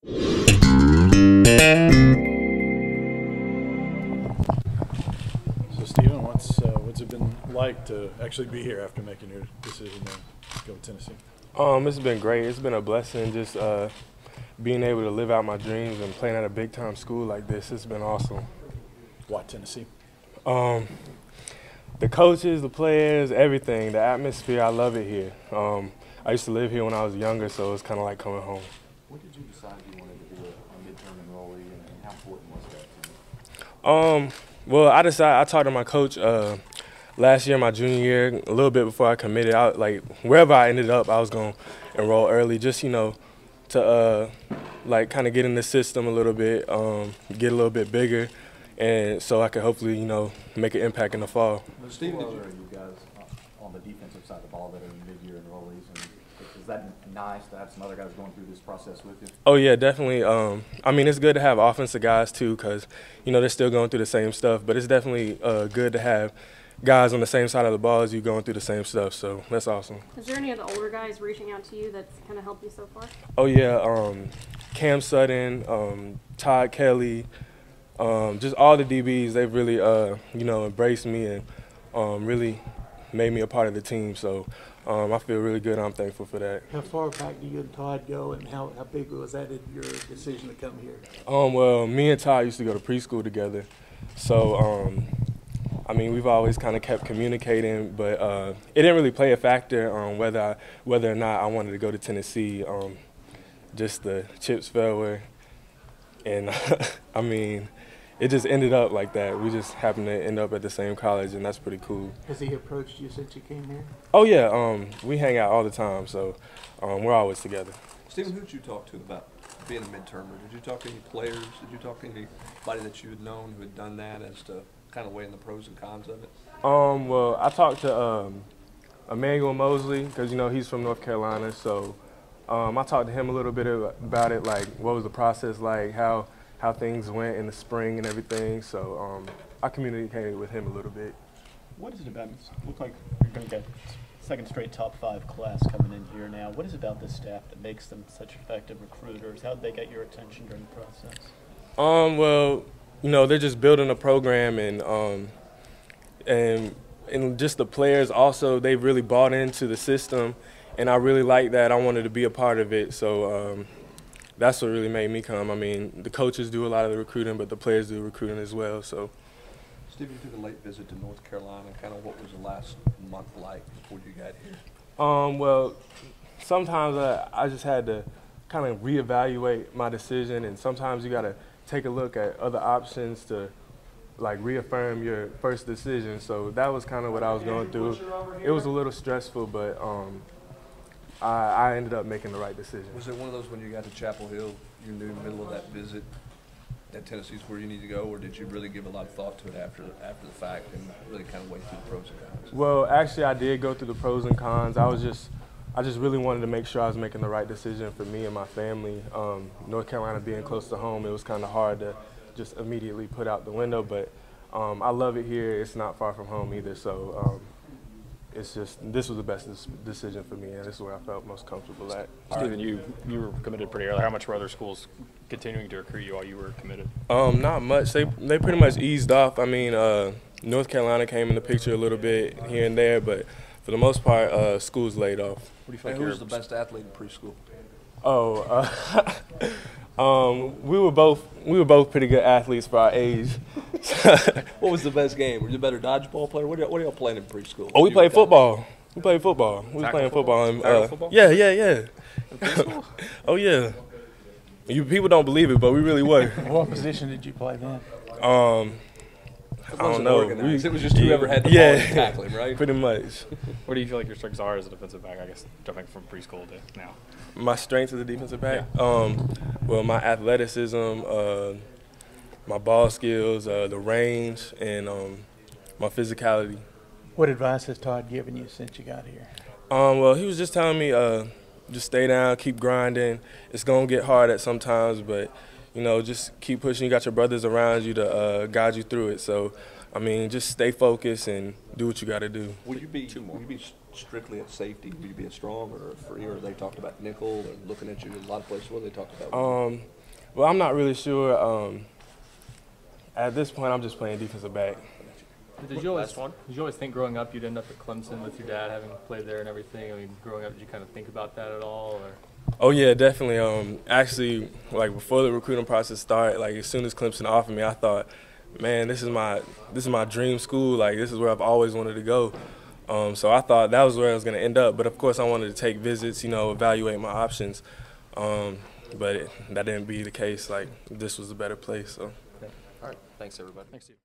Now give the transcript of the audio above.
So Stephen, what's it been like to actually be here after making your decision to go to Tennessee? It's been great. It's been a blessing just being able to live out my dreams and playing at a big-time school like this. It's been awesome. Why Tennessee? The coaches, the players, everything, the atmosphere, I love it here. I used to live here when I was younger, so it's kind of like coming home. When did you decide you wanted to be a midterm enrollee, and how important was that to you? Well, I talked to my coach last year, my junior year, a little bit before I committed. Like wherever I ended up, I was going to enroll early, just to like kind of get in the system a little bit, get a little bit bigger, and so I could hopefully make an impact in the fall. Stephen, are you guys on the defensive side of the ball that are mid-year enrollees? And is that nice to have some other guys going through this process with you? Oh yeah, definitely. I mean, it's good to have offensive guys too, because they're still going through the same stuff. But it's definitely good to have guys on the same side of the ball as you going through the same stuff. So that's awesome. Is there any of the older guys reaching out to you that's kind of helped you so far? Oh yeah, Cam Sutton, Todd Kelly, just all the DBs. They've really embraced me and really made me a part of the team. So I feel really good. I'm thankful for that. How far back do you and Todd go, and how big was that in your decision to come here? Well, me and Todd used to go to preschool together. So, I mean, we've always kind of kept communicating, but it didn't really play a factor on whether or not I wanted to go to Tennessee. Just the chips fell where, and I mean, it just ended up like that. We just happened to end up at the same college, and that's pretty cool. Has he approached you since you came here? Oh yeah, we hang out all the time, so we're always together. Stephen, who did you talk to about being a midtermer? Did you talk to any players? Did you talk to anybody that you had known who had done that, as to kind of weighing the pros and cons of it? Well, I talked to Emmanuel Mosley, because he's from North Carolina, so I talked to him a little bit about it, like what was the process like, how things went in the spring and everything. So I communicated with him a little bit. What is it about? It looks like you're going to get second straight top 5 class coming in here now. What is it about this staff that makes them such effective recruiters? How did they get your attention during the process? Well, they're just building a program, and just the players also, they've really bought into the system, and I really like that. I wanted to be a part of it, so that's what really made me come. I mean, the coaches do a lot of the recruiting, but the players do recruiting as well. So, Stephen, you took a late visit to North Carolina. Kind of what was the last month like before you got here? Well, sometimes I just had to kind of reevaluate my decision, and sometimes you got to take a look at other options to like reaffirm your first decision. So that was kind of what I was going through. It was a little stressful, but I ended up making the right decision. Was it one of those when you got to Chapel Hill, you knew in the middle of that visit that Tennessee's where you need to go, or did you really give a lot of thought to it after the fact and really kind of weigh through the pros and cons? Well, actually, I did go through the pros and cons. I just really wanted to make sure I was making the right decision for me and my family. North Carolina being close to home, it was kind of hard to just immediately put out the window, but I love it here. It's not far from home either, so it's just, this was the best decision for me, and this is where I felt most comfortable at. Stephen, you were committed pretty early. How much were other schools continuing to recruit you while you were committed? Not much. They pretty much eased off. I mean, North Carolina came in the picture a little bit here and there, but for the most part, schools laid off. What do you think? Who was the best athlete in preschool? We were both pretty good athletes for our age. What was the best game? Were you a better dodgeball player? What are y'all playing in preschool? Oh, we played football. We played football. We was playing football. Football? Yeah. In preschool? Oh yeah. People don't believe it, but we really were. What position did you play then? I don't know. It was just whoever had the ball and tackle him, right? Pretty much. What do you feel like your strengths are as a defensive back, I guess, jumping from preschool to now? My strengths as a defensive back? Yeah. Well, my athleticism, my ball skills, the range, and my physicality. What advice has Todd given you since you got here? Well, he was just telling me, just stay down, keep grinding. It's going to get hard at sometimes, but just keep pushing. You got your brothers around you to guide you through it. So, I mean, just stay focused and do what you got to do. Will you be strictly at safety, would you be a strong or a free, or they talked about nickel and looking at you in a lot of places? What they talked about? Well, I'm not really sure. At this point, I'm just playing defensive back. Did you always think growing up you'd end up at Clemson with your dad having played there and everything? I mean, growing up, did you kind of think about that at all? Or? Oh yeah, definitely. Actually, like before the recruiting process started, like as soon as Clemson offered me, I thought, man, this is my dream school. Like this is where I've always wanted to go. So I thought that was where I was going to end up. But of course, I wanted to take visits, evaluate my options. But that didn't be the case. Like this was a better place. So. All right. Thanks, everybody. Thanks, Steve.